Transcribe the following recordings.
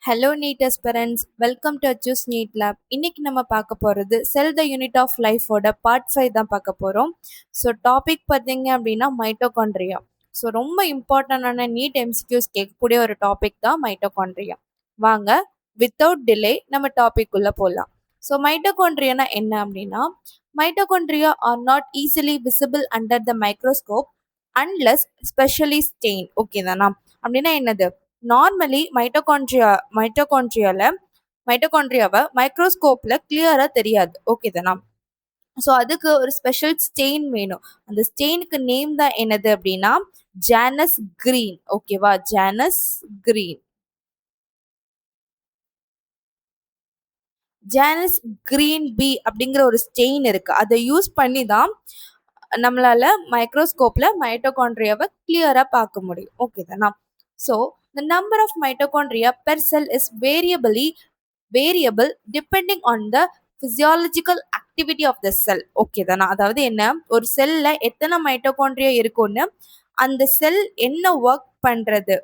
Hello NEET aspirants, welcome to அச்சூஸ் NEET lab. இன்னைக்கு நம்ம பார்க்க போகிறது செல் த யூனிட் ஆஃப் லைஃபோட பார்ட் 5 தான் பார்க்க போகிறோம். ஸோ டாபிக் பார்த்தீங்க அப்படின்னா மைட்டோகாண்ட்ரியா. ஸோ ரொம்ப இம்பார்ட்டண்டான நீட் எம்சிக்யூஸ் கேட்கக்கூடிய ஒரு டாபிக் தான் மைட்டோகாண்ட்ரியா. வாங்க வித்தவுட் டிலே நம்ம டாபிக் உள்ள போகலாம். ஸோ மைட்டோகாண்ட்ரியானா என்ன அப்படின்னா, mitochondria are not easily visible under the microscope unless specially stain. Okay தானா? அப்படின்னா என்னது? நார்மலி மைட்டோகாண்ட்ரியாவை மைக்ரோஸ்கோப்ல கிளியரா தெரியாது. ஓகே தானா? ஸோ அதுக்கு ஒரு ஸ்பெஷல் ஸ்டெயின் வேணும். அந்த ஸ்டெயினுக்கு நேம் தான் என்னது அப்படின்னா ஜானஸ் கிரீன். ஓகேவா? ஜானஸ் கிரீன். ஜானஸ் கிரீன் பி அப்படிங்கிற ஒரு ஸ்டெயின் இருக்கு. அதை யூஸ் பண்ணி தான் நம்மளால மைக்ரோஸ்கோப்ல மைட்டோகாண்ட்ரியாவை கிளியரா பார்க்க முடியும். ஓகே தானா? So the number of mitochondria per cell is variable depending on the physiological activity of the cell. Okay தானா? அதாவது என்ன, ஒரு செல்ல எத்தனை மைட்டோகாண்ட்ரியா இருக்கும்னு அந்த செல் என்ன ஒர்க் பண்றது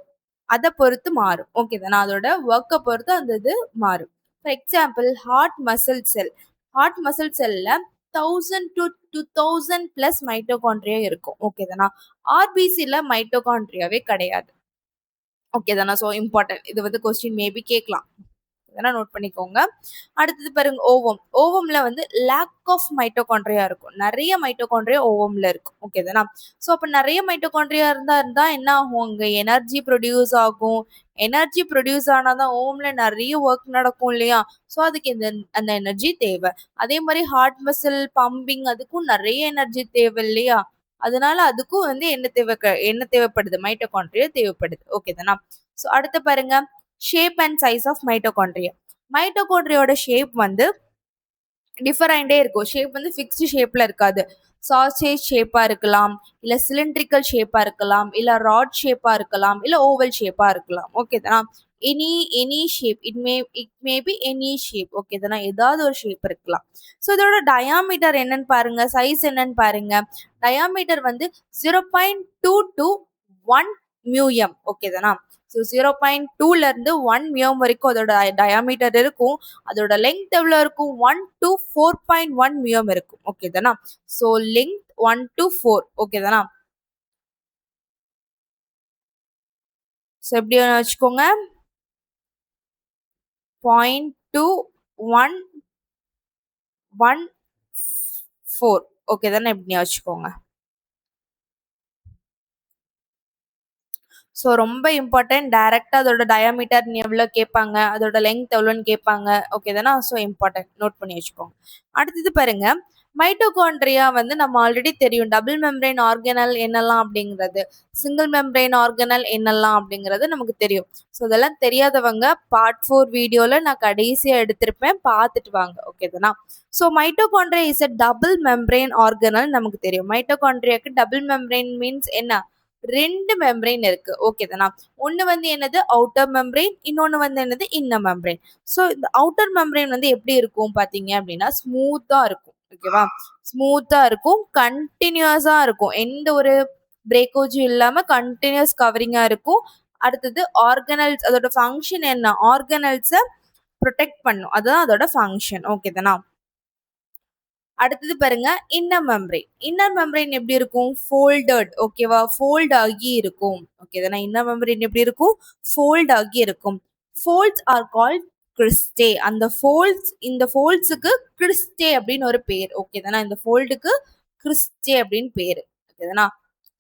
அதை பொறுத்து மாறும். ஓகே தானா? அதோட ஒர்க்கை பொறுத்து அந்த இது மாறும். ஃபார் எக்ஸாம்பிள், ஹார்ட் மசில் செல்ல 1000 to 2000 பிளஸ் மைட்டோகாண்ட்ரியா இருக்கும். ஓகே தானா? ஆர்பிசில மைட்டோகாண்ட்ரியாவே கிடையாது. ஓகே தானா? ஸோ இம்பார்ட்டன்ட், இது வந்து கொஸ்டின் மேபி கேட்கலாம், இதெல்லாம் நோட் பண்ணிக்கோங்க. அடுத்தது பாருங்க, ஓவம்ல வந்து லேக் ஆஃப் மைட்டோகாண்ட்ரியா இருக்கும். நிறைய மைட்டோகாண்ட்ரியா ஓவம்ல இருக்கும். ஓகே தானா? ஸோ அப்போ நிறைய மைட்டோகாண்ட்ரியா இருந்தா என்ன ஆகும்? அங்கே எனர்ஜி ப்ரொடியூஸ் ஆகும். எனர்ஜி ப்ரொடியூஸ் ஆனாதான் ஓவம்ல நிறைய ஒர்க் நடக்கும் இல்லையா? ஸோ அதுக்கு அந்த எனர்ஜி தேவை. அதே மாதிரி ஹார்ட் மசில் பம்பிங், அதுக்கும் நிறைய எனர்ஜி தேவை இல்லையா? அதனால அதுக்கும் வந்து என்ன தேவைப்படுது? மைட்டோகாண்ட்ரியா தேவைப்படுது. ஓகே தானா? ஸோ அடுத்து பாருங்க, shape and size of mitochondria. மைட்டோகாண்ட்ரியோட ஷேப் வந்து டிஃபரெண்டே இருக்கும். ஷேப் வந்து ஃபிக்ஸ்டு ஷேப்ல இருக்காது. சாசேஜ் ஷேப்பா இருக்கலாம், இல்ல சிலிண்ட்ரிக்கல் ஷேப்பா இருக்கலாம், இல்ல ராட் ஷேப்பா இருக்கலாம், இல்ல ஓவல் ஷேப்பா இருக்கலாம். ஓகே தானா? Any shape, it may be any shape. Okay தானா? ஏதாவது ஒரு ஷேப் இருக்கலாம். ஸோ இதோட டயாமீட்டர் என்னன்னு பாருங்க, சைஸ் என்னன்னு பாருங்க. டயாமீட்டர் வந்து 0.2 to 1 மியூஎம். ஓகே தானா? ஸோ 0.2ல இருந்து 1 மியூஎம் வரைக்கும் அதோட டயாமீட்டர் இருக்கும். அதோட லெங்த் எவ்வளோ இருக்கும்? 1 to 4.1 மியூஎம் இருக்கும். ஓகே தானா? So length 1 to 4. ஓகே தானா? ஸோ எப்படி வச்சுக்கோங்க, 0.2114. ஓகே தானே? எப்படி வச்சுக்கோங்க. ஸோ ரொம்ப இம்பார்ட்டன்ட். டைரக்டா அதோட டயாமீட்டர் எவ்வளோ கேட்பாங்க, அதோட லெங்த் எவ்வளோன்னு கேட்பாங்க. ஓகே தானே? ஸோ இம்பார்ட்டன்ட், நோட் பண்ணி வச்சுக்கோங்க. அடுத்தது பாருங்க, மைட்டோகாண்ட்ரியா வந்து நம்ம ஆல்ரெடி தெரியும். டபுள் மெம்பரைன் ஆர்கனல் என்னெல்லாம் அப்படிங்கிறது, சிங்கிள் மெம்பரைன் ஆர்கனல் என்னெல்லாம் அப்படிங்கிறது நமக்கு தெரியும். ஸோ இதெல்லாம் தெரியாதவங்க பார்ட் 4 வீடியோவில் நான் கடைசியாக எடுத்திருப்பேன், பார்த்துட்டு வாங்க. ஓகே தானா? So mitochondria is a double membrane organelle நமக்கு தெரியும். மைட்டோகாண்ட்ரியாக்கு டபுள் மெம்பரைன் மீன்ஸ் என்ன? 2 மெம்பரைன் இருக்கு. ஓகே தானா? ஒன்று வந்து என்னது? அவுட்டர் மெம்பரைன், இன்னொன்று வந்து என்னது? Inner membrane. ஸோ இந்த அவுட்டர் மெம்பரைன் வந்து எப்படி இருக்கும் பார்த்தீங்க அப்படின்னா, ஸ்மூத்தாக இருக்கும். ஓகேவா? ஸ்மூத்தாக இருக்கும், கண்டினியூஸாக இருக்கும், எந்த ஒரு பிரேக்கேஜும் இல்லாமல் கண்டினியூஸ் கவரிங்காக இருக்கும். அடுத்தது ஆர்கனல்ஸ், அதோட ஃபங்க்ஷன் என்ன? ஆர்கனல்ஸை ப்ரொடெக்ட் பண்ணும், அதுதான் அதோட ஃபங்க்ஷன். ஓகே தானா? அடுத்தது பாருங்க, இன்னர் மெம்பரைன் எப்படி இருக்கும்? ஃபோல்டட். ஓகேவா? ஃபோல்ட் ஆகி இருக்கும். ஓகே தானே? இன்னர் மெம்பரைன் எப்படி இருக்கும்? ஃபோல்ட் ஆகி இருக்கும். Folds are called cristae. இந்த ஃபோல்ட்ஸுக்கு கிறிஸ்டே அப்படின்னு ஒரு பேர். ஓகே தானே? இந்த ஃபோல்டுக்கு கிறிஸ்டே அப்படின்னு பேரு. ஓகே தானா?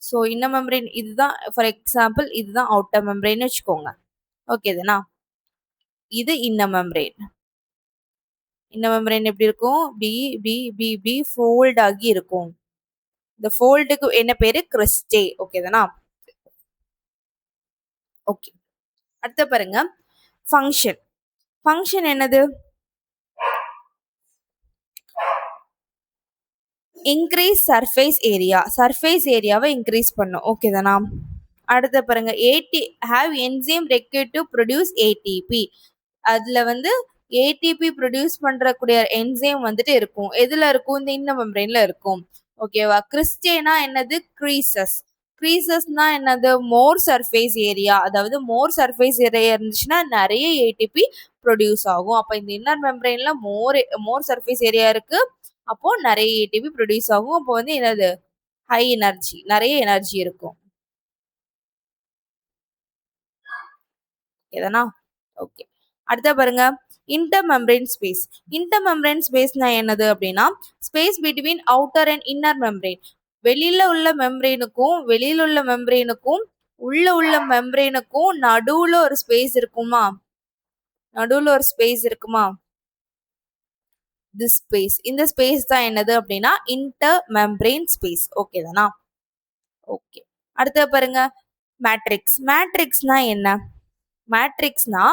ஸோ இன்னர் மெம்பரைன் இதுதான். ஃபார் எக்ஸாம்பிள், இதுதான் அவுட்டர் மெம்பரைன் வச்சுக்கோங்க. ஓகே தானா? இது இன்னர் மெம்பரைன். இந்த மெம்பரைன் எப்படி இருக்கும்? பி ஃபோல்ட் ஆகி இருக்கும். இந்த ஃபோல்டுக்கு என்ன பேரு? கிறிஸ்டே. ஓகே தானா? ஓகே. அடுத்து பாருங்க, ஃபங்க்ஷன் என்னது? இன்க்ரீஸ் சர்ஃபேஸ் ஏரியாவை இன்க்ரீஸ் பண்ணும். ஓகே தானா? அடுத்து பாருங்க, have enzyme required to produce ATP. அதுல வந்து ஏடிபி ப்ரொடியூஸ் பண்றக்கூடிய என்சைம் வந்துட்டு இருக்கும். எதுல இருக்கும்? இந்த இன்னர் மெம்பரைன்ல இருக்கும். ஓகேவா? கிறிஸ்டேனா என்னது? க்ரீசஸ்னா என்னது? மோர் சர்ஃபேஸ் ஏரியா. அதாவது மோர் சர்ஃபேஸ் ஏரியா இருந்துச்சுன்னா நிறைய ஏடிபி ப்ரொடியூஸ் ஆகும். அப்போ இந்த இன்னர் மெம்பரேன்ல மோர் சர்ஃபேஸ் ஏரியா இருக்கு. அப்போ நிறைய ஏடிபி ப்ரொடியூஸ் ஆகும். அப்போ வந்து என்னது? ஹை எனர்ஜி, நிறைய எனர்ஜி இருக்கும். எதனா? ஓகே. அடுத்த பாருங்க, இன்டர்மெம்பரேன் ஸ்பேஸ். இன்டர்மெம்பரேன் ஸ்பேஸ்னா என்னது அப்படின்னா, space between outer and inner membrane. வெளியில உள்ள மெம்பரேனுக்கும் உள்ள மெம்பரேனுக்கும் நடுவுல ஒரு ஸ்பேஸ் இருக்குமா? This space. இந்த ஸ்பேஸ் தான் என்னது அப்படின்னா இன்டர்மெம்பரேன் ஸ்பேஸ். ஓகே தானா? ஓகே. அடுத்த பாருங்க, மேட்ரிக்ஸ். மேட்ரிக்ஸ்னா என்ன? மேட்ரிக்ஸ்னா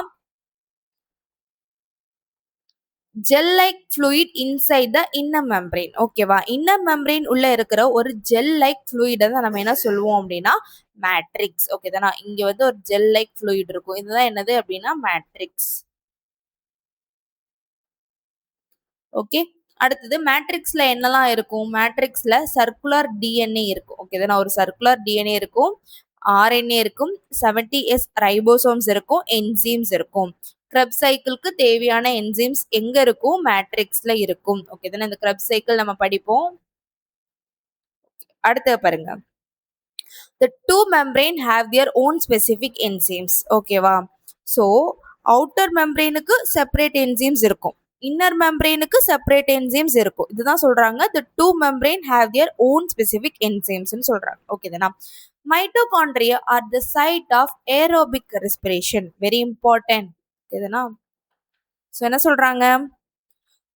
gel like fluid inside the inner membrane. ஓகேவா? இன்னர் மெம்பரேன் உள்ள இருக்கிற ஒரு ஜெல் லைக் ஃப்ளூயிட தான் நம்ம என்ன சொல்லுவோம் அப்படின்னா மேட்ரிக்ஸ். ஓகே தானா? இங்க வந்து ஒரு ஜெல் லைக் ஃப்ளூயிட் இருக்கும். இதுதான் என்னது அப்படின்னா மேட்ரிக்ஸ். ஓகே. அடுத்தது மேட்ரிக்ஸ்ல என்னெல்லாம் இருக்கும்? மேட்ரிக்ஸ்ல சர்க்குலர் டிஎன்ஏ இருக்கும். ஓகே தானா? ஒரு சர்க்குலர் டிஎன்ஏ இருக்கும், ஆர்என்ஏ இருக்கும், 70S ரைபோசோம்ஸ் இருக்கும், என்சீம்ஸ் இருக்கும். கிரப் சைக்கிளுக்கு தேவையான என்சீம்ஸ் எங்க இருக்கும்? மேட்ரிக்ஸ்ல இருக்கும். ஓகே தானே? இந்த கிரப் சைக்கிள் நம்ம படிப்போம். அடுத்து பாருங்க, the two membrane have their own specific enzymes. ஓகேவா? ஸோ அவுட்டர் மெம்பரேனுக்கு செப்பரேட் என்சீம்ஸ் இருக்கும், இன்னர் மெம்பரேனுக்கு செப்பரேட் என்சீம்ஸ் இருக்கும். இதுதான் சொல்றாங்க the two membrane have their own specific enzymes ன்னு சொல்றாங்க. ஓகே தானா? Mitochondria are the site of aerobic respiration. Very important. ஓகேதானா? So என்ன சொல்றாங்க?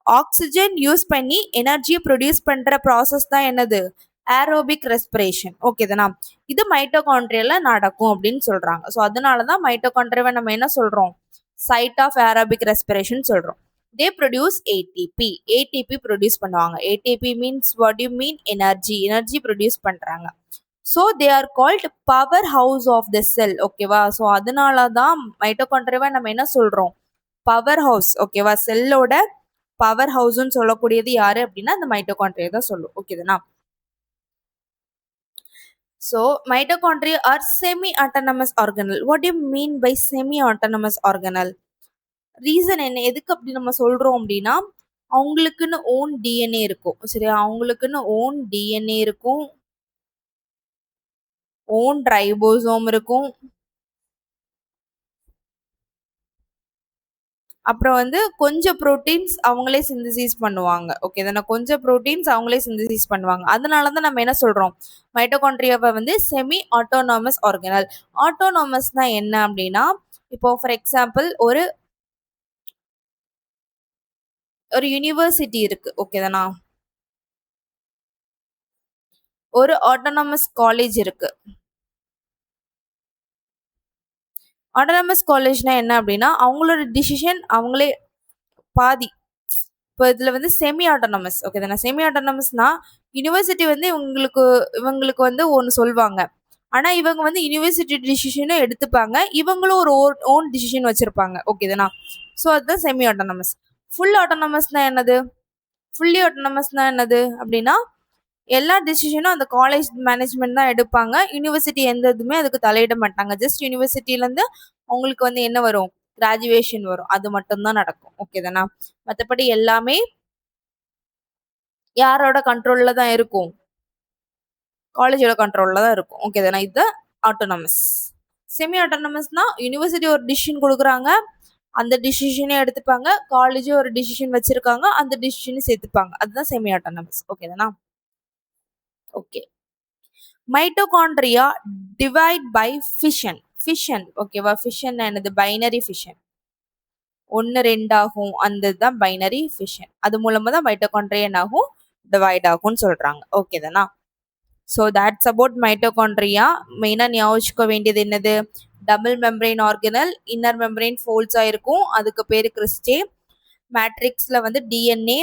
ஆக்சிஜன் யூஸ் பண்ணி எனர்ஜி ப்ரொடியூஸ் பண்ற ப்ராசஸ் தான் என்னது? Aerobic respiration. ஓகே தானா? இது மைட்டோகாண்ட்ரியால நடக்கும் அப்படின்னு சொல்றாங்க. ஸோ அதனாலதான் மைட்டோகாண்ட்ரியாவை நம்ம என்ன சொல்றோம்? சைட் ஆஃப் ஏரோபிக் ரெஸ்பிரேஷன் சொல்றோம். They produce ATP. ATP produce பண்ணுவாங்க. ATP means what you mean? Energy produce பண்றாங்க. So they are called power house of the cell. Okay? So அதனால தான் மைட்டோகாண்ட்ரியாவை நம்ம என்ன சொல்றோம்? Power house. ஓகேவா? செல்லோட பவர் ஹவுஸ்ன்னு சொல்லக்கூடியது யாரு அப்படின்னா அந்த மைட்டோகாண்ட்ரியா தான் சொல்லும். ஓகேதானா? So mitochondria are semi autonomous organelle. What you mean by semi autonomous organelle? Reason என்ன, எதுக்கு அப்படி நம்ம சொல்றோம் அப்படின்னா, அவங்களுக்குன்னு ஓன் டிஎன்ஏ இருக்கும். சரியா? அவங்களுக்குன்னு ஓன் டிஎன்ஏ இருக்கும், ஓன் ரைபோசோம் இருக்கும், அப்புறம் வந்து கொஞ்சம் ப்ரோட்டீன்ஸ் அவங்களே சிந்தசிஸ் பண்ணுவாங்க. ஓகே தானே? கொஞ்சம் ப்ரோட்டீன்ஸ் அவங்களே சிந்தசிஸ் பண்ணுவாங்க. அதனால தான் நம்ம என்ன சொல்றோம்? மைட்டோகாண்ட்ரியாவை வந்து செமி ஆட்டோனாமஸ் ஆர்கனல். ஆட்டோனாமஸ்னா என்ன அப்படின்னா, இப்போ ஃபார் எக்ஸாம்பிள் ஒரு யூனிவர்சிட்டி இருக்கு. ஓகே தானா? ஒரு ஆட்டோனாமஸ் காலேஜ் இருக்கு. ஆட்டோனாமஸ் காலேஜ்னா என்ன அப்படின்னா, அவங்களோட டிசிஷன் அவங்களே பாதி. இப்போ இதில் வந்து செமி ஆட்டோனமஸ். ஓகே தானே? செமி ஆட்டோனமஸ்னா யூனிவர்சிட்டி வந்து இவங்களுக்கு வந்து ஒன்று சொல்லுவாங்க, ஆனால் இவங்க வந்து யூனிவர்சிட்டி டிசிஷனும் எடுத்துப்பாங்க, இவங்களும் ஒரு ஓன் டிசிஷன் வச்சுருப்பாங்க. ஓகே தானா? ஸோ அதுதான் செமி ஆட்டோனமஸ். ஃபுல் ஆட்டோனமஸ்னா என்னது? ஃபுல்லி ஆட்டோனமஸ்னா என்னது அப்படின்னா, எல்லா டிசிஷனும் அந்த காலேஜ் மேனேஜ்மெண்ட் தான் எடுப்பாங்க. யூனிவர்சிட்டி எந்த இதுவுமே அதுக்கு தலையிட மாட்டாங்க. ஜஸ்ட் யூனிவர்சிட்டியிலேருந்து அவங்களுக்கு வந்து என்ன வரும்? கிராஜுவேஷன் வரும். அது மட்டும்தான் நடக்கும். ஓகே தானா? மற்றபடி எல்லாமே யாரோட கண்ட்ரோல்ல தான் இருக்கும்? காலேஜோட கண்ட்ரோல்ல தான் இருக்கும். ஓகே தானா? இதுதான் ஆட்டோனமஸ். செமி ஆட்டோனமஸ்னா யூனிவர்சிட்டி ஒரு டிசிஷன் கொடுக்குறாங்க, அந்த டிசிஷனே எடுத்துப்பாங்க. காலேஜும் ஒரு டிசிஷன் வச்சிருக்காங்க, அந்த டிசிஷனையும் சேர்த்துப்பாங்க. அதுதான் செமி ஆட்டோனமஸ். ஓகே தானா? Okay. Mitochondria divide by fission. Fission. ஓகேவா? ஃபிஷன் என்னது? Binary fission. 1 2 ஆகும். அந்த தான் பைனரி ஃபிஷன். அது மூலமா தான் மைட்டோகாண்ட்ரியா என்ன ஆகும்? டிவைட் ஆகும்னு சொல்றாங்க. ஓகே தானா? So that's about mitochondria. மெயினாக ஞாபகம் வேண்டியது என்னது? Double membrane organelle, inner membrane ஃபோல்ட்ஸாக இருக்கும், அதுக்கு பேர் கிறிஸ்டே. மேட்ரிக்ஸில் வந்து DNA,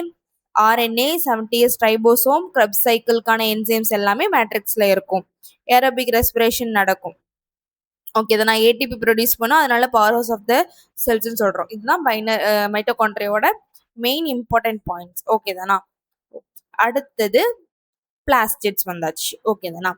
RNA, 70S ribosome, Krebs சைக்கிள்கான என்சைம்ஸ் எல்லாமே மேட்ரிக்ஸில் இருக்கும். ஏரோபிக் ரெஸ்பிரேஷன் நடக்கும். ஓகே தானா? ஏடிபி ப்ரொடியூஸ் பண்ணோம், அதனால பவர் ஹவுஸ் ஆஃப் த செல்ஸ்ன்னு சொல்கிறோம். இதுதான் மைட்டோகாண்ட்ரியாவோட மெயின் இம்பார்ட்டன்ட் பாயிண்ட்ஸ். ஓகே தானா? அடுத்தது பிளாஸ்டிட்ஸ் வந்தாச்சு. ஓகே தானா?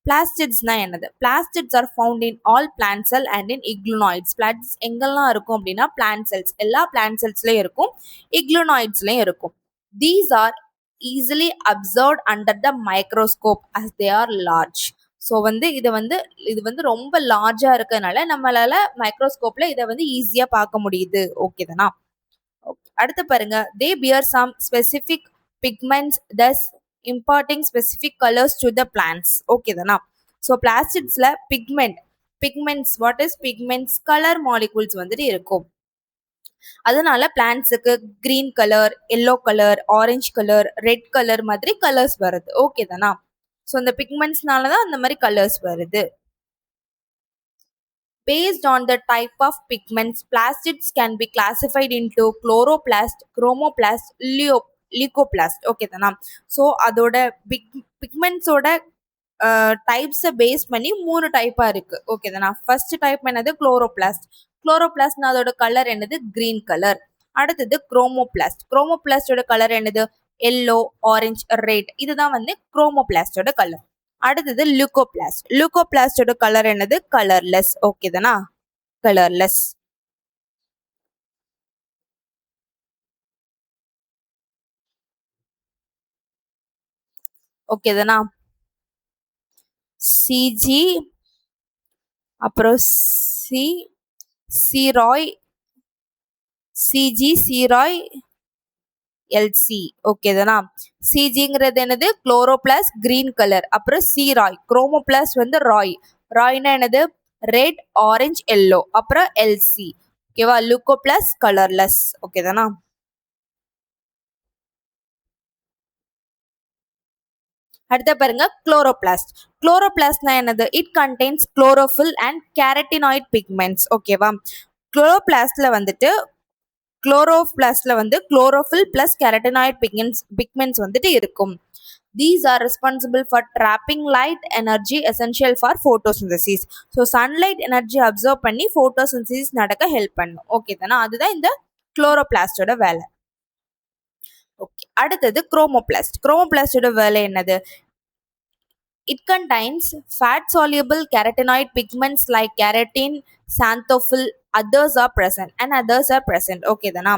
பிளாஸ்டிட்ஸ்னா என்னது? Plastids are found in all plant sell and in euglenoids. Plastids எங்கெல்லாம் இருக்கும் அப்படின்னா பிளான்ட் செல்ஸ், எல்லா பிளான்ட் செல்ஸ்லயும் இருக்கும், இக்ளூனாய்ட்ஸ்லயும் இருக்கும். These are easily observed under the microscope as they are large. So வந்து இது வந்து ரொம்ப லார்ஜா இருக்கிறதுனால நம்மளால மைக்ரோஸ்கோப்ல இதை வந்து ஈஸியா பார்க்க முடியுது. ஓகே தானா? அடுத்து பாருங்க, they bear some specific pigments thus imparting specific colors to the plants. Okay தானா? ஸோ பிளாஸ்டிட்ஸ்ல pigments what is pigments? Colour molecules வந்துட்டு இருக்கும். அதனால பிளான்ட்ஸுக்கு green colour, yellow colour, orange colour, red colour மாதிரி கலர்ஸ் வருது. ஓகே தானா? ஸோ இந்த பிக்மெண்ட்ஸ்னால தான் அந்த மாதிரி கலர்ஸ் வருது. Based on the type of pigments, plastids can be classified into chloroplast, chromoplast, leucoplast. Okay தானா? ஸோ அதோட பிக்மெண்ட்ஸோட டைப்ஸை பேஸ் பண்ணி 3 டைப்பா இருக்கு. ஓகே தானா? ஃபர்ஸ்ட் டைப் என்னது? குளோரோபிளாஸ்ட். குளோரோபிளாஸ்ட்னா அதோட கலர் என்னது? Green colour. அடுத்தது குரோமோபிளாஸ்டோட கலர் என்னது? Yellow, orange, red. இதுதான் வந்து குரோமோபிளாஸ்டோட கலர். அடுத்தது லுகோபிளாஸ்டோட கலர் என்னது? கலர்லெஸ். ஓகே தானா? கலர்லெஸ். ஓகே தானா? சிஜி, அப்புறம் சிராய், சிராய், எல்சி. ஓகே தானா? சிஜிங்கிறது என்னது? Chloroplast, green colour. அப்புறம் சிராய், குரோமோபிளாஸ்ட் வந்து ராய்னா என்னது? Red, orange, yellow. அப்புறம் எல்சி. ஓகேவா? லுகோபிளாஸ்ட் கலர்லெஸ். ஓகே தானா? அடுத்த பாருங்க, குளோரோபிளாஸ்ட்னா என்னது? It contains chlorophyll and carotenoid pigments. ஓகேவா? குளோரோபிளாஸ்ட்ல வந்து குளோரோஃபில் பிளஸ் கேரட்டினாய்ட் பிக்மெண்ட்ஸ் வந்துட்டு இருக்கும். These are responsible for trapping light energy essential for photosynthesis. So sunlight energy observe பண்ணி photosynthesis நடக்க ஹெல்ப் பண்ணும். ஓகே தானே? அதுதான் இந்த குளோரோபிளாஸ்டோட வேலை. ஓகே. அடுத்தது குரோமோபிளாஸ்டோட வேலை என்னது? It contains fat-soluble carotenoid pigments like keratin, xanthophyll, others are present. Okay தானா?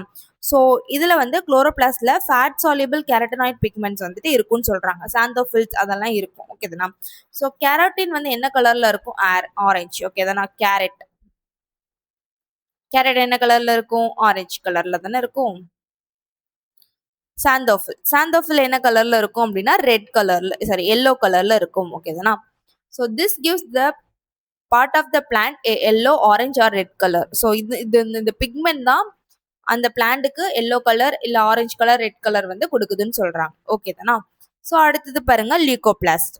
ஸோ இதில் வந்து குளோரோபிளாஸ்ட்ல ஃபேட் சால்யூபிள் கேரட்டனாய்ட் பிக்மெண்ட்ஸ் வந்துட்டு இருக்குன்னு சொல்கிறாங்க. சாந்தோஃபில்ஸ் அதெல்லாம் இருக்கும். ஓகே தானா? ஸோ கேரட்டின் வந்து என்ன கலரில் இருக்கும்? ஆரஞ்சு. ஓகே தானா? கேரட் என்ன கலரில் இருக்கும்? ஆரஞ்சு கலரில் தானே இருக்கும். சாந்தோஃபில் என்ன கலரில் இருக்கும் அப்படின்னா ரெட் கலரில் எல்லோ கலரில் இருக்கும். ஓகே தானா? So this gives the part of the plant yellow, orange or red colour. So இந்த பிக்மெண்ட் தான் அந்த பிளான்ட்டுக்கு எல்லோ கலர் இல்லை ஆரஞ்சு கலர், ரெட் கலர் வந்து கொடுக்குதுன்னு சொல்றாங்க. ஓகே தானா? ஸோ அடுத்தது பாருங்க, லியூகோபிளாஸ்ட்.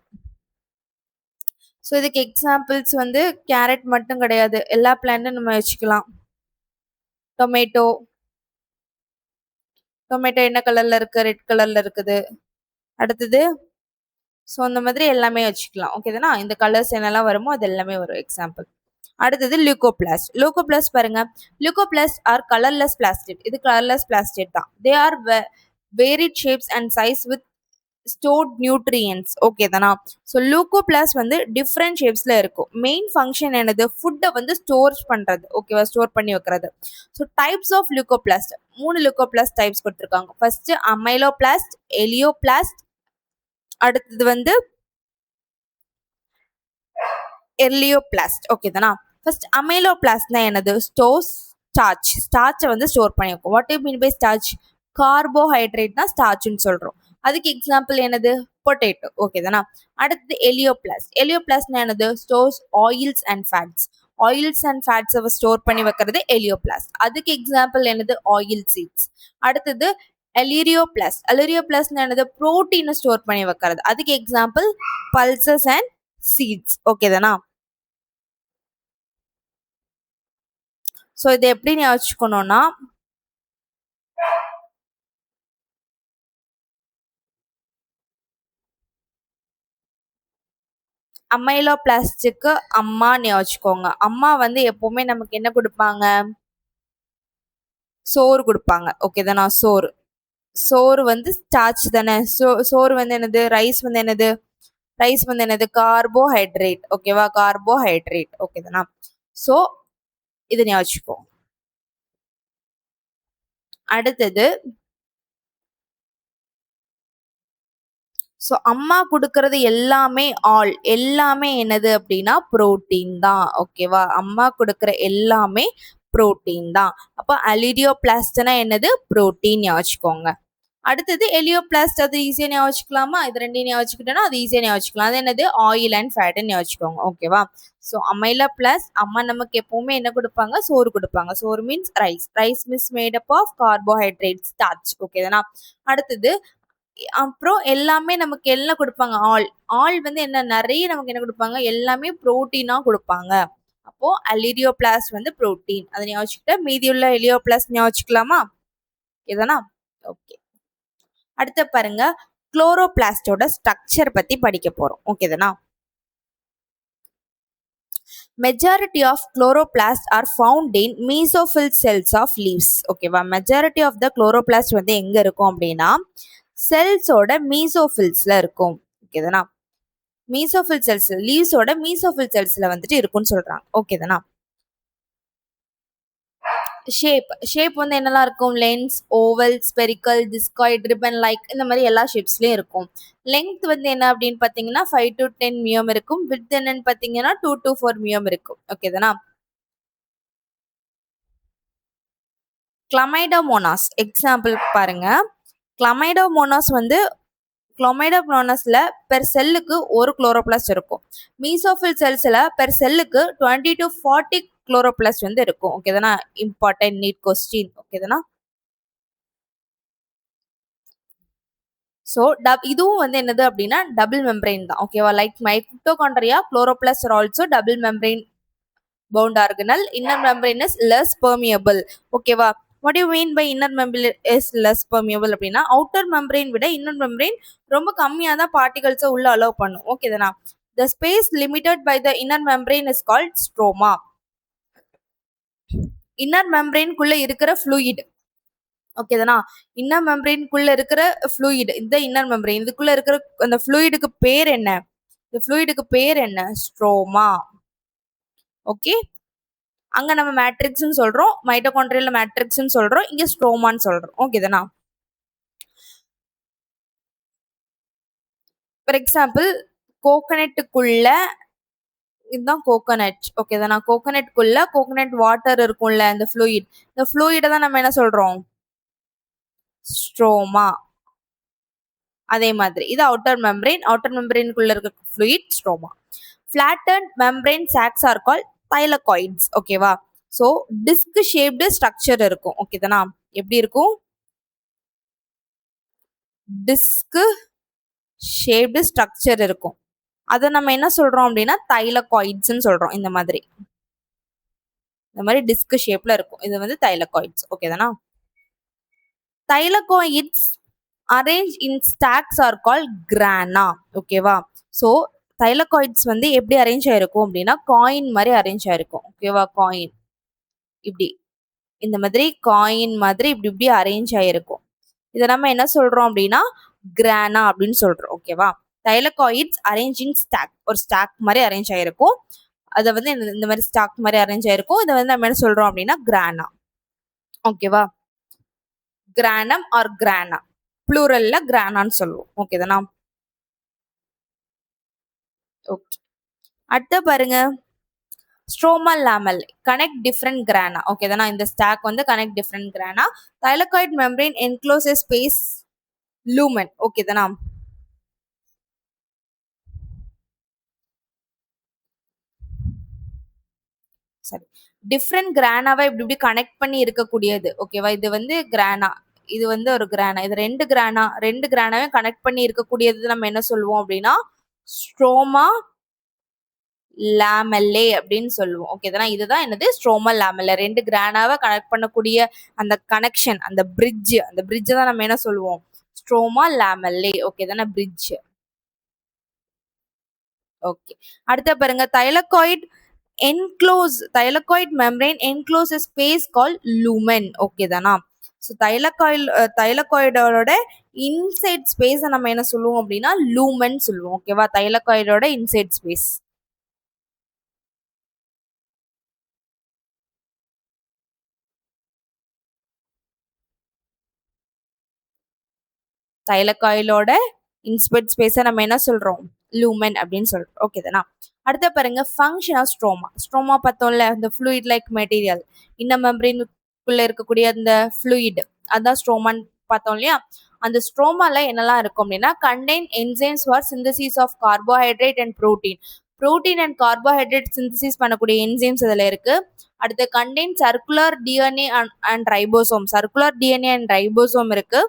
ஸோ இதுக்கு எக்ஸாம்பிள்ஸ் வந்து கேரட் மட்டும் கிடையாது, எல்லா பிளான்ட்டும் நம்ம வச்சுக்கலாம். டொமேட்டோ என்ன கலர்ல இருக்கு? ரெட் கலர்ல இருக்குது. அடுத்தது ஸோ அந்த மாதிரி எல்லாமே வச்சுக்கலாம். ஓகே தானா? இந்த கலர்ஸ் என்னெல்லாம் வருமோ அது எல்லாமே வரும் எக்ஸாம்பிள். அடுத்தது லியூகோபிளாஸ்ட் பாருங்க. Leucoplast R colourless plastid. இது கலர்லெஸ் பிளாஸ்டிட் தான். They are varied shapes and size with stored nutrients. Okay தானா? ஸோ லியூகோபிளாஸ்ட் வந்து டிஃப்ரெண்ட் ஷேப்ஸ்ல இருக்கும். மெயின் ஃபங்க்ஷன் என்னது? ஃபுட்டை வந்து ஸ்டோர் பண்றது. ஓகேவா? ஸ்டோர் பண்ணி வைக்கிறது. So types of leucoplast, 3 leucoplast types கொடுத்துருக்காங்க. ஃபர்ஸ்ட் அமைலோபிளாஸ்ட், எலியோபிளாஸ்ட், அடுத்தது வந்து எர்லியோபிளாஸ்ட். ஓகே தானா? ஃபர்ஸ்ட் அமைலோபிளாஸ்ட்னா என்னது? ஸ்டார்ச்சை வந்து ஸ்டோர் பண்ணி வைக்கும். What you mean by starch? Carbohydrate தான் ஸ்டார்ச்னு சொல்றோம். அதுக்கு எக்ஸாம்பிள் என்னது? பொட்டேட்டோ. ஓகே தானா? அடுத்தது எலியோபிளாஸ்ட்னா என்னது? ஸ்டோர்ஸ் ஆயில்ஸ் அண்ட் ஃபேட்ஸை ஸ்டோர் பண்ணி வைக்கிறது எலியோபிளாஸ்ட். அதுக்கு எக்ஸாம்பிள் என்னது? Oil seeds. அடுத்தது அலிரியோபிளாஸ்ட்னா என்னது? புரோட்டீனை ஸ்டோர் பண்ணி வைக்கிறது. அதுக்கு example pulses and seeds. Okay தானா? ஸோ இதை எப்படி ஞாபகிக்கணும்னா, அமைலோபிளாஸ்டுக்கு அம்மா ஞாபகிக்கோங்க. அம்மா வந்து எப்பவுமே நமக்கு என்ன கொடுப்பாங்க? சோறு கொடுப்பாங்க. ஓகே தானா? சோறு வந்து ஸ்டார்ச் தானே. சோறு வந்து என்னது? ரைஸ் வந்து என்னது? ரைஸ் வந்து என்னது கார்போஹைட்ரேட். ஓகேவா, கார்போஹைட்ரேட். ஓகே தானா. ஸோ இது ஞாபகம் வச்சுக்கோ. அடுத்தது ஸோ அம்மா கொடுக்கறது எல்லாமே எல்லாமே என்னது அப்படின்னா புரோட்டீன் தான். ஓகேவா, அம்மா கொடுக்குற எல்லாமே புரோட்டீன் தான். அப்போ அலிடியோபிளாஸ்ட்னா என்னது, புரோட்டீன் ஞாபகம் வச்சுக்கோங்க. அடுத்தது எலியோபிளாஸ்ட், அது ஈஸியாக ஞாபகம் வச்சுக்கலாமா, இது ரெண்டையும் ஞாபகம் வச்சுக்கிட்டோன்னா அது ஈஸியாக ஞாபகம் வச்சுக்கலாம். அது என்னது, ஆயில் அண்ட் ஃபேட்னு ஞாபகம் வச்சுக்கோங்க. ஓகேவா, ஸோ அமைலா பிளஸ் அம்மா நமக்கு எப்பவுமே என்ன கொடுப்பாங்க, சோறு கொடுப்பாங்க. சோறு means rice. Rice means made up of carbohydrate, starch. ஓகேதானா. அடுத்தது அப்புறம் எல்லாமே நமக்கு எல்லாம் கொடுப்பாங்க. ஆல் வந்து என்ன, நிறைய நமக்கு என்ன கொடுப்பாங்க, எல்லாமே புரோட்டீனா கொடுப்பாங்க. அப்போ அலிடியோபிளாஸ்ட் வந்து புரோட்டீன். அதை ஞாபகம் வச்சுக்கிட்ட மீதி உள்ள எலியோபிளாஸ்ட் ஞாபகம் வச்சுக்கலாமா, இதுதானா. ஓகே, அடுத்து பாருங்க, குளோரோபிளாஸ்டோட ஸ்ட்ரக்சர் பத்தி படிக்க போறோம். ஓகேதானா. Majority of chloroplast are found in mesophyll cells of leaves. ஓகேவா, மெஜாரிட்டி ஆஃப் த குளோரோபிளாஸ்ட் வந்து எங்க இருக்கும் அப்படின்னா செல்ஸோட மீசோஃபில்ஸ்ல இருக்கும். ஓகேதானா, மீசோஃபில் செல்ஸ், லீவ்ஸோட மீசோஃபில் செல்ஸ்ல வந்துட்டு இருக்கும்னு சொல்றாங்க. ஓகேதானா. ஷேப் வந்து என்னெல்லாம் இருக்கும், lens, oval, spherical, discoid, ribbon like, இந்த மாதிரி எல்லா ஷேப்ஸ்லயும் இருக்கும். லெங்த் வந்து என்ன அப்படின்னு பாத்தீங்கன்னா 5 to 10 மியம் இருக்கும். விட்த் என்னன்னு பாத்தீங்கன்னா 2 to 4 மியம் இருக்கும். ஓகேதானா. கிளமைடோமோனாஸ் எக்ஸாம்பிள் பாருங்க. கிளமைடோமோனாஸ் வந்து கிளமைடோமோனாஸ்ல பெர் செல்லுக்கு ஒரு குளோரோபிளாஸ்ட் இருக்கும். மீசோஃபில் செல்ஸ்ல பெர் செல்லுக்கு 20 to 40 குளோரோபிளாஸ்ட் வந்து இருக்கும். ஓகேதானா, இம்பார்ட்டன்ட் நீட் கொஸ்டின். ஓகேதானா. ஸோ இதுவும் வந்து என்னது அப்படின்னா டபுள் மெம்பரைன் தான். ஓகேவா, like mitochondria, chloroplast are also double membrane bound organelle. Inner membrane is less permeable. ஓகேவா, what do you mean by inner membrane is less permeable அப்படின்னா outer membrane விட inner membrane ரொம்ப கம்மியாக தான் பார்ட்டிகல்ஸை உள்ள அலோவ் பண்ணும். ஓகேதானா. The space limited by the inner membrane is called stroma. Inner மெம்பரேன்குள்ள இருக்கிற ஃப்ளூயிட். ஓகேதானா, இன்னர் மெம்பரேன்குள்ள இருக்கிற ஃப்ளூயிட், இந்த இன்னர் மெம்பரேன் இதுக்குள்ள இருக்கிற அந்த ஃப்ளூயிடுக்கு பேர் என்ன, இந்த ஃப்ளூயிடுக்கு பேர் என்ன, ஸ்ட்ரோமா. ஓகே, அங்க நம்ம மேட்ரிக்ஸ்னு சொல்றோம், மைட்டோகாண்ட்ரியல்ல மேட்ரிக்ஸ்னு சொல்றோம், இங்க ஸ்ட்ரோமான்னு சொல்றோம். ஓகேதானா. ஃபார் எக்ஸாம்பிள், கோகனட்டுக்குள்ள இதுதான் கோகனட். ஓகேதானா, கோகனட்குள்ள கோகனட் வாட்டர் இருக்கும்ல, இந்த ஃப்ளூயிட், இந்த ஃப்ளூயிட தான் நம்ம என்ன சொல்றோம், ஸ்ட்ரோமா. அதே மாதிரி இது அவுட்டர் மெம்பரேன், அவுட்டர் மெம்பரேனுக்குள்ள இருக்க fluid stroma. flattened membrane sacs are called thylakoids. ஓகேவா, ஸோ டிஸ்க் ஷேப்டு ஸ்ட்ரக்சர் இருக்கும். ஓகேதானா, எப்படி இருக்கும், டிஸ்க் ஷேப்டு ஸ்ட்ரக்சர் இருக்கும். அதை நம்ம என்ன சொல்றோம் அப்படின்னா தைலகாய்ட்ஸ்ன்னு சொல்றோம். இந்த மாதிரி டிஸ்க் ஷேப்ல இருக்கும், இது வந்து தைலகாய்ட்ஸ். ஓகேதானா. Thylakoids arrange in stacks are call grana. ஓகேவா, ஸோ தைலகாய்ட்ஸ் வந்து எப்படி அரேஞ்ச் ஆயிருக்கும் அப்படின்னா காயின் மாதிரி அரேஞ்ச் ஆயிருக்கும். ஓகேவா, காயின் இப்படி, இந்த மாதிரி காயின் மாதிரி இப்படி இப்படி அரேஞ்ச் ஆயிருக்கும். இதை நம்ம என்ன சொல்றோம் அப்படின்னா கிரானா அப்படின்னு சொல்றோம். ஓகேவா, தைலகாய்ட்ஸ் அரேஞ்சிங் ஸ்டாக், ஒரு ஸ்டாக் மாதிரி அரேஞ்ச் ஆயிருக்கும். அதை வந்து இந்த மாதிரி ஸ்டாக் மாதிரி அரேஞ்ச் ஆயிருக்கும். இதை வந்து நம்ம என்ன சொல்றோம் அப்படின்னா கிரானா. ஓகேவா, கிரானம் ஆர் கிரானா, ப்ளூரல்ல கிரானான்னு சொல்லுவோம். ஓகேதானா. ஓகே, அடுத்த பாருங்க, stromal lamellae connect different grana. ஓகேதானா, இந்த ஸ்டாக் வந்து connect different grana. Thylakoid membrane encloses space lumen. ஓகேதானா. சரி, டிஃப்ரெண்ட் கிரானாவை இப்படி இப்படி கனெக்ட் பண்ணி இருக்கக்கூடியது. ஓகேவா, இது வந்து கிரானா, இது வந்து ஒரு கிரானா, இது ரெண்டு கிரானாவே கனெக்ட் பண்ணி இருக்கக்கூடியது நம்ம என்ன சொல்லுவோம் அப்படின்னா ஸ்ட்ரோமா லாமெல்லே அப்படின்னு சொல்லுவோம். ஓகேதானா, இதுதான் என்னது ஸ்ட்ரோமல் லாமெல்லே, ரெண்டு கிரானாவை கனெக்ட் பண்ணக்கூடிய அந்த கனெக்ஷன், அந்த பிரிட்ஜ் தான் நம்ம என்ன சொல்லுவோம், ஸ்ட்ரோமா லாமெல்லே. ஓகேதானா, பிரிட்ஜ். ஓகே, அடுத்த பாருங்க, thylakoid membrane enclose a space called lumen. ஓகேதானா, ஸோ தைலகாய்டோட இன்சைட் ஸ்பேஸை நம்ம என்ன சொல்லுவோம் அப்படின்னா லூமன் சொல்லுவோம். ஓகேவா, தைலகாய்டோட இன்சைட் ஸ்பேஸ். தைலகாயிலோட இன்சைட் ஸ்பேஸை நம்ம என்ன சொல்றோம், லூமன் அப்படின்னு சொல்றோம். ஓகே தானா. அடுத்த பாருங்க ஃபங்க்ஷன் ஆஃப் ஸ்ட்ரோமா. ஸ்ட்ரோமா பார்த்தோம்ல, இந்த ஃப்ளூயிட் லைக் மெட்டீரியல், இன்ன மெம்பரேனுக்குள்ள இருக்கக்கூடிய அந்த ஃப்ளூயிட், அதான் ஸ்ட்ரோமான்னு பார்த்தோம் இல்லையா. அந்த ஸ்ட்ரோமால என்னெல்லாம் இருக்கும் அப்படின்னா, contain enzymes for synthesis of carbohydrate and protein. Protein and carbohydrate synthesis பண்ணக்கூடிய என்சைம்ஸ் இதில் இருக்கு. அடுத்து contain circular DNA and ribosome. Circular DNA and ribosome இருக்கு.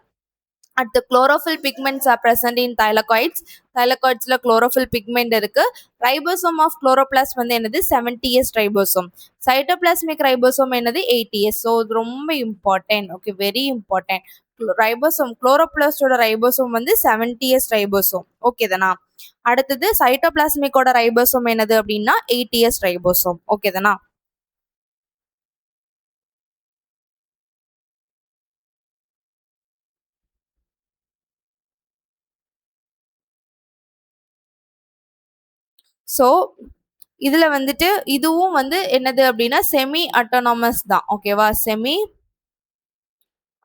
அடுத்து chlorophyll pigments are present in thylakoids. தைலகாய்ட்ஸில் குளோரோஃபில் பிக்மெண்ட் இருக்கு. ரைபோசோம் ஆஃப் குளோரோபிளாஸ்ட் வந்து என்னது 70S ரைபோசோம். சைட்டோபிளாஸ்மிக் ரைபோசோம் என்னது 80S. ஸோ இது ரொம்ப important. Okay, very important. Ribosome, குளோரோபிளாஸ்டோட ரைபோசோம் வந்து 70S ரைபோசோம். ஓகே தானா. அடுத்தது சைட்டோபிளாஸ்மிக்கோட ரைபோசோம் என்னது அப்படின்னா 80S ரைபோசோம். ஓகே தானா. ஸோ இதில் வந்துட்டு இதுவும் வந்து என்னது அப்படின்னா செமி அட்டானமஸ் தான். ஓகேவா, செமி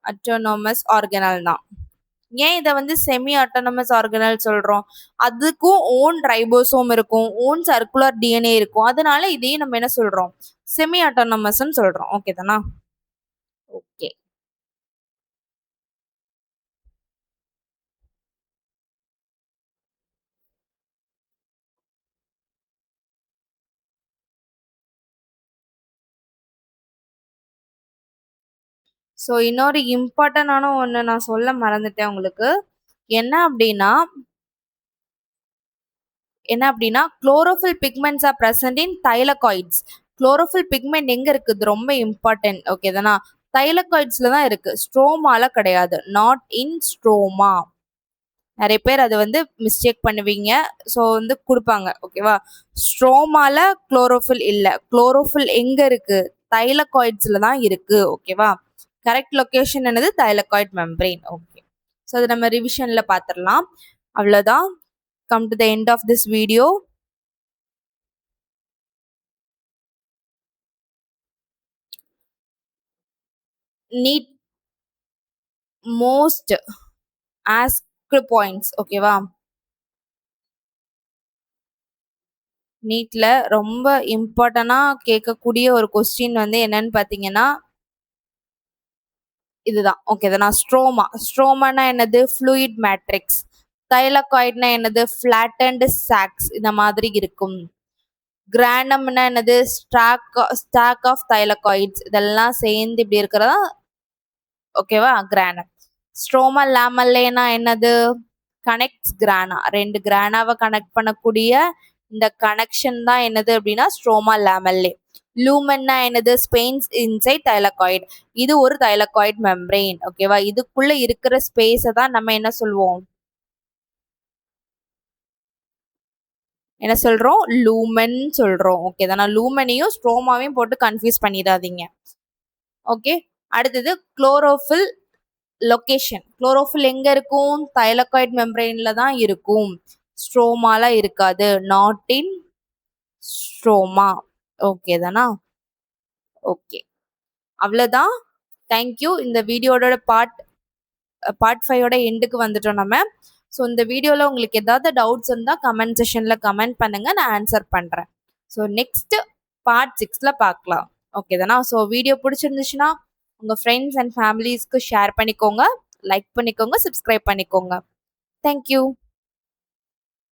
அட்டானமஸ் ஆர்கனல் தான். ஏன் இதை வந்து செமி அட்டானமஸ் ஆர்கனல் சொல்றோம், அதுக்கும் ஓன் ரைபோசோம் இருக்கும், ஓன் சர்க்குலர் டிஎன்ஏ இருக்கும். அதனால இதையும் நம்ம என்ன சொல்றோம், செமி அட்டானமஸ்ன்னு சொல்றோம். ஓகே தானா. ஓகே, ஸோ இன்னொரு இம்பார்ட்டன்டான ஒன்று நான் சொல்ல மறந்துட்டேன் உங்களுக்கு. என்ன அப்படின்னா chlorophyll pigments are present in தைலகாய்ட்ஸ். Chlorophyll pigment எங்க இருக்குது, ரொம்ப இம்பார்ட்டன்ட். ஓகே தானா. தைலகாய்ட்ஸ்ல தான் இருக்கு, ஸ்ட்ரோமால கிடையாது. Not in stroma. நிறைய பேர் அதை வந்து மிஸ்டேக் பண்ணுவீங்க. ஸோ வந்து கொடுப்பாங்க. ஓகேவா, ஸ்ட்ரோமால குளோரோஃபில் இல்லை. குளோரோஃபில் எங்க இருக்கு, தைலகாய்ட்ஸ்ல தான் இருக்கு. ஓகேவா, கரெக்ட் லொகேஷன் என்னது, தைலகாய்ட் மெம்பரேன். ஓகே, ஸோ அது நம்ம ரிவிஷன்ல பார்த்துடலாம். அவ்வளோதான். Come to the end of this video. Need most asked points. ஓகேவா, நீட்ல ரொம்ப இம்பார்ட்டனா கேட்கக்கூடிய ஒரு கொஸ்டின் வந்து என்னன்னு பார்த்தீங்கன்னா இதுதான். ஓகேதானா. ஸ்ட்ரோமானா என்னது, ஃப்ளூயிட் மேட்ரிக்ஸ். தைலகாய்ட்னா என்னது, ஃபிளாட்டன்டு சாக்ஸ் இந்த மாதிரி இருக்கும். கிரானம்னா என்னது, ஸ்டாக் ஆஃப் தைலகாய்ட்ஸ். இதெல்லாம் சேர்ந்து இப்படி இருக்கிறதா ஓகேவா கிரானம். ஸ்ட்ரோமா லேமல்லேனா என்னது, கனெக்ட்ஸ் கிரானா. ரெண்டு கிரானாவை கனெக்ட் பண்ணக்கூடிய இந்த கனெக்ஷன் தான் என்னது அப்படின்னா ஸ்ட்ரோமா லேமல்லே. லூமன்னா என்னது, ஸ்பெயின்ஸ் இன்சைட் தைலகாய்டு. இது ஒரு தைலகாய்டு மெம்பரேன். ஓகேவா, இதுக்குள்ள இருக்கிற ஸ்பேஸை தான் நம்ம என்ன சொல்வோம், என்ன சொல்றோம், லூமன் சொல்றோம். ஓகே தானா. லூமனையும் ஸ்ட்ரோமாவையும் போட்டு கன்ஃபியூஸ் பண்ணிடாதீங்க. ஓகே, அடுத்தது குளோரோஃபில் லொகேஷன். குளோரோஃபில் எங்க இருக்கும், தைலகாய்டு மெம்பரேன்ல தான் இருக்கும், ஸ்ட்ரோமால இருக்காது. Not in stroma. ஓகே தானா. ஓகே, அவ்வளோதான். தேங்க்யூ. இந்த வீடியோட பார்ட் 5ஓட எண்டுக்கு வந்துட்டோம் நம்ம. ஸோ இந்த வீடியோவில் உங்களுக்கு ஏதாவது டவுட்ஸ் இருந்தால் கமெண்ட் செஷனில் கமெண்ட் பண்ணுங்கள், நான் ஆன்சர் பண்ணுறேன். ஸோ நெக்ஸ்ட் பார்ட் 6ல் பார்க்கலாம். ஓகே தானா. ஸோ வீடியோ பிடிச்சிருந்துச்சுன்னா உங்கள் ஃப்ரெண்ட்ஸ் அண்ட் ஃபேமிலிஸ்க்கு ஷேர் பண்ணிக்கோங்க, லைக் பண்ணிக்கோங்க, சப்ஸ்கிரைப் பண்ணிக்கோங்க. தேங்க்யூ.